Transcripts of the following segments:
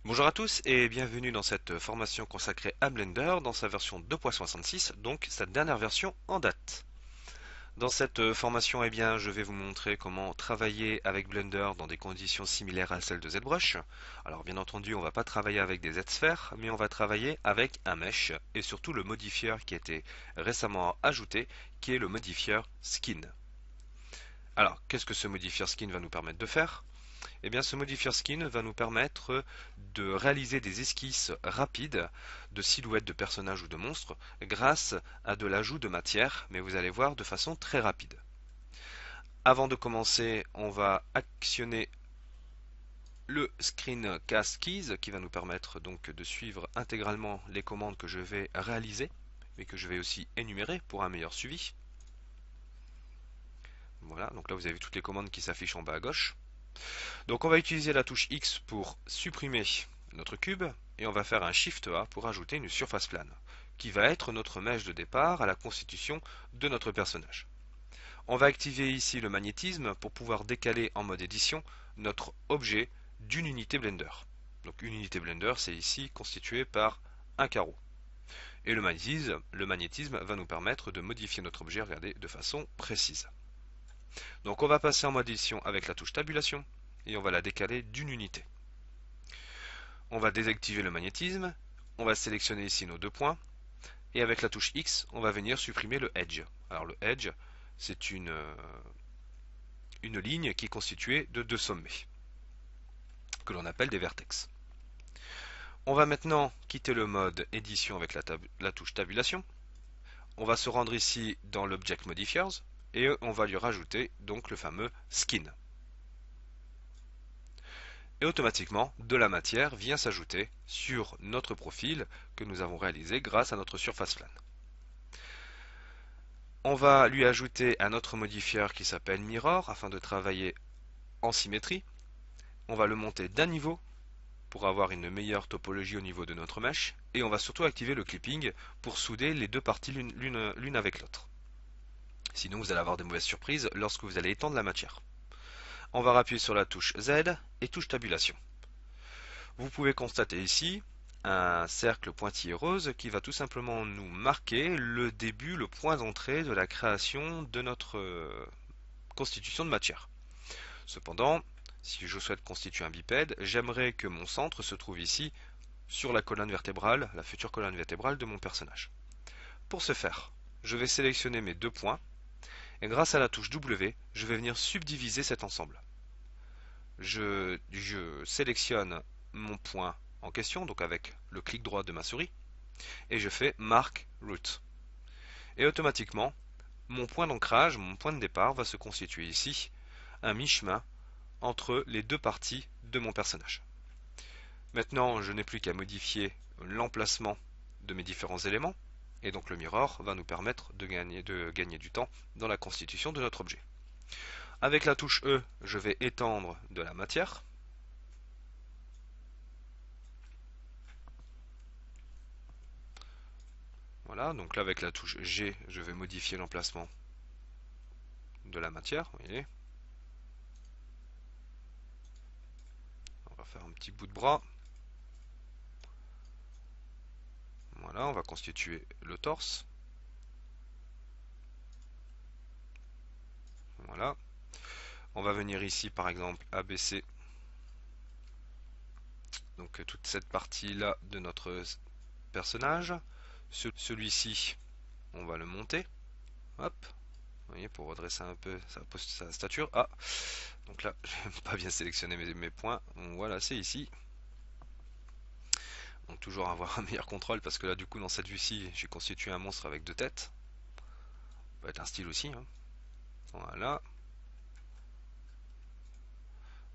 Bonjour à tous et bienvenue dans cette formation consacrée à Blender dans sa version 2.66, donc sa dernière version en date. Dans cette formation, je vais vous montrer comment travailler avec Blender dans des conditions similaires à celles de ZBrush. Alors bien entendu, on ne va pas travailler avec des Z-sphères, mais on va travailler avec un mesh et surtout le modifieur qui a été récemment ajouté, qui est le modifieur Skin. Alors, qu'est-ce que ce modifieur Skin va nous permettre de faire? Eh bien, ce modifier skin va nous permettre de réaliser des esquisses rapides de silhouettes de personnages ou de monstres grâce à de l'ajout de matière, mais vous allez voir de façon très rapide. Avant de commencer, on va actionner le Screencast Keys qui va nous permettre donc de suivre intégralement les commandes que je vais réaliser, mais que je vais aussi énumérer pour un meilleur suivi. Voilà, donc là vous avez toutes les commandes qui s'affichent en bas à gauche. Donc on va utiliser la touche X pour supprimer notre cube et on va faire un Shift A pour ajouter une surface plane qui va être notre mèche de départ à la constitution de notre personnage. On va activer ici le magnétisme pour pouvoir décaler en mode édition notre objet d'une unité Blender. Donc une unité Blender, c'est ici constitué par un carreau. Et le magnétisme va nous permettre de modifier notre objet, regardez, de façon précise. Donc on va passer en mode édition avec la touche tabulation et on va la décaler d'une unité. On va désactiver le magnétisme, on va sélectionner ici nos deux points, et avec la touche X, on va venir supprimer le Edge. Alors le Edge, c'est une ligne qui est constituée de deux sommets, que l'on appelle des vertex. On va maintenant quitter le mode édition avec la touche tabulation. On va se rendre ici dans l'Object Modifiers, et on va lui rajouter donc le fameux Skin. Et automatiquement, de la matière vient s'ajouter sur notre profil que nous avons réalisé grâce à notre surface plane. On va lui ajouter un autre modifieur qui s'appelle Mirror afin de travailler en symétrie. On va le monter d'un niveau pour avoir une meilleure topologie au niveau de notre mesh. Et on va surtout activer le clipping pour souder les deux parties l'une avec l'autre. Sinon vous allez avoir de mauvaises surprises lorsque vous allez étendre la matière. On va appuyer sur la touche Z et touche tabulation. Vous pouvez constater ici un cercle pointillé rose qui va tout simplement nous marquer le début, le point d'entrée de la création de notre constitution de matière. Cependant, si je souhaite constituer un bipède, j'aimerais que mon centre se trouve ici sur la colonne vertébrale, la future colonne vertébrale de mon personnage. Pour ce faire, je vais sélectionner mes deux points et grâce à la touche W, je vais venir subdiviser cet ensemble. Je sélectionne mon point en question, donc avec le clic droit de ma souris, et je fais Mark Root. Et automatiquement, mon point d'ancrage, mon point de départ va se constituer ici, un mi-chemin entre les deux parties de mon personnage. Maintenant, je n'ai plus qu'à modifier l'emplacement de mes différents éléments, et donc le mirror va nous permettre de gagner du temps dans la constitution de notre objet. Avec la touche E, je vais étendre de la matière. Voilà, donc là avec la touche G, je vais modifier l'emplacement de la matière, vous voyez. On va faire un petit bout de bras. Voilà, on va constituer le torse. Voilà. On va venir ici par exemple abaisser donc toute cette partie là de notre personnage. Celui-ci, on va le monter. Hop. Vous voyez, pour redresser un peu sa stature. Ah, donc là, je n'ai pas bien sélectionné mes points. Donc voilà, c'est ici. Donc toujours avoir un meilleur contrôle parce que là, du coup, dans cette vue-ci, j'ai constitué un monstre avec deux têtes. Ça peut être un style aussi, hein. Voilà.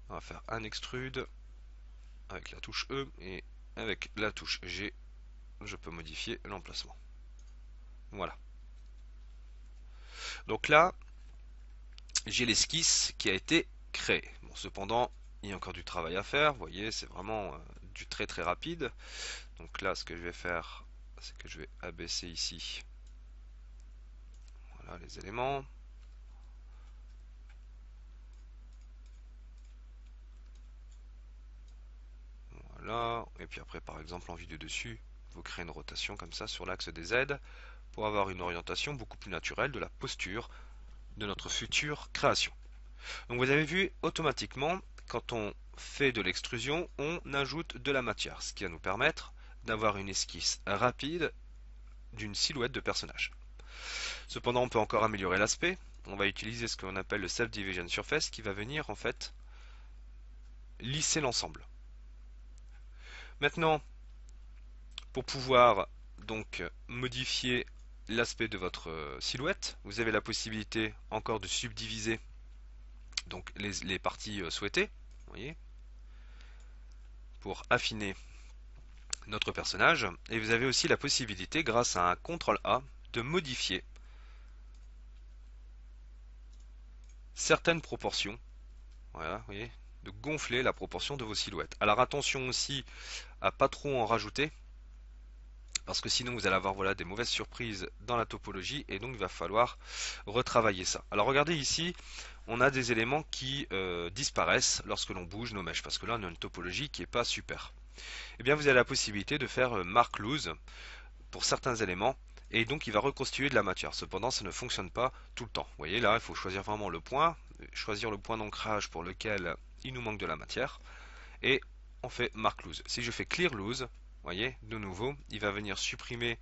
On va faire un extrude avec la touche E et avec la touche G, je peux modifier l'emplacement. Voilà. Donc là, j'ai l'esquisse qui a été créée. Bon, cependant, il y a encore du travail à faire. Vous voyez, c'est vraiment du très très rapide. Donc là, ce que je vais faire, c'est que je vais abaisser ici. Voilà les éléments. Voilà. Et puis après, par exemple, en vue de dessus, vous créez une rotation comme ça sur l'axe des Z pour avoir une orientation beaucoup plus naturelle de la posture de notre future création. Donc vous avez vu, automatiquement, quand on fait de l'extrusion, on ajoute de la matière, ce qui va nous permettre d'avoir une esquisse rapide d'une silhouette de personnage. Cependant, on peut encore améliorer l'aspect. On va utiliser ce qu'on appelle le Self Division Surface qui va venir en fait lisser l'ensemble. Maintenant, pour pouvoir donc modifier l'aspect de votre silhouette, vous avez la possibilité encore de subdiviser donc les parties souhaitées, vous voyez, pour affiner notre personnage. Et vous avez aussi la possibilité, grâce à un CTRL A, de modifier certaines proportions. Voilà, vous voyez, de gonfler la proportion de vos silhouettes. Alors attention aussi à pas trop en rajouter, parce que sinon vous allez avoir voilà, des mauvaises surprises dans la topologie, et donc il va falloir retravailler ça. Alors regardez ici, on a des éléments qui disparaissent lorsque l'on bouge nos mèches, parce que là on a une topologie qui n'est pas super. Eh bien vous avez la possibilité de faire mark loose pour certains éléments, et donc il va reconstituer de la matière. Cependant ça ne fonctionne pas tout le temps. Vous voyez là, il faut choisir vraiment le point, choisir le point d'ancrage pour lequel il nous manque de la matière, et on fait mark loose. Si je fais clear loose, vous voyez, de nouveau, il va venir supprimer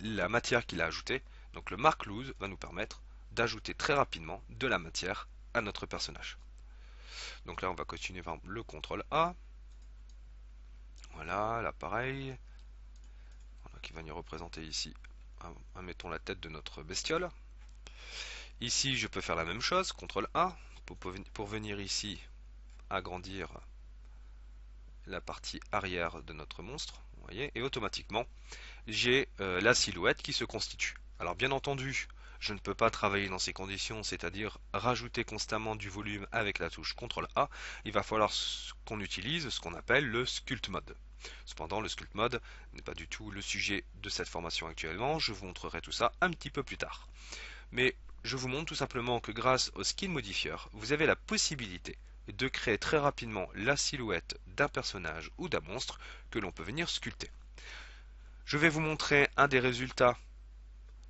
la matière qu'il a ajoutée. Donc le mark loose va nous permettre d'ajouter très rapidement de la matière à notre personnage. Donc là, on va continuer par le CTRL A. Voilà, là pareil. Voilà, qui va venir représenter ici, mettons la tête de notre bestiole. Ici, je peux faire la même chose, CTRL A, pour venir ici agrandir la partie arrière de notre monstre, vous voyez, et automatiquement j'ai la silhouette qui se constitue. Alors bien entendu, je ne peux pas travailler dans ces conditions, c'est-à-dire rajouter constamment du volume avec la touche CTRL A. Il va falloir qu'on utilise ce qu'on appelle le Sculpt Mode. Cependant, le Sculpt Mode n'est pas du tout le sujet de cette formation actuellement. Je vous montrerai tout ça un petit peu plus tard. Mais je vous montre tout simplement que grâce au Skin Modifier, vous avez la possibilité de créer très rapidement la silhouette d'un personnage ou d'un monstre que l'on peut venir sculpter. Je vais vous montrer un des résultats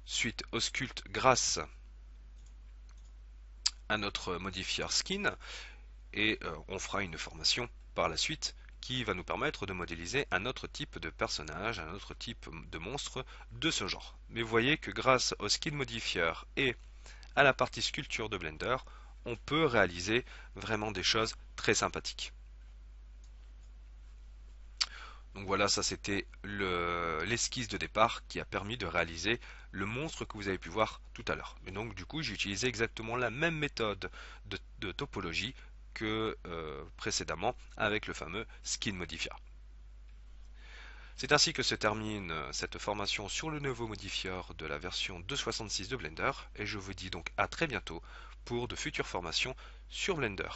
suite au sculpt grâce à notre modifier skin, et on fera une formation par la suite qui va nous permettre de modéliser un autre type de personnage, un autre type de monstre de ce genre. Mais vous voyez que grâce au skin modifier et à la partie sculpture de Blender, on peut réaliser vraiment des choses très sympathiques. Donc voilà, ça c'était l'esquisse de départ qui a permis de réaliser le monstre que vous avez pu voir tout à l'heure. Et donc du coup, j'ai utilisé exactement la même méthode de topologie que précédemment avec le fameux Skin Modifier. C'est ainsi que se termine cette formation sur le nouveau modifier de la version 2.66 de Blender, et je vous dis donc à très bientôt pour de futures formations sur Blender.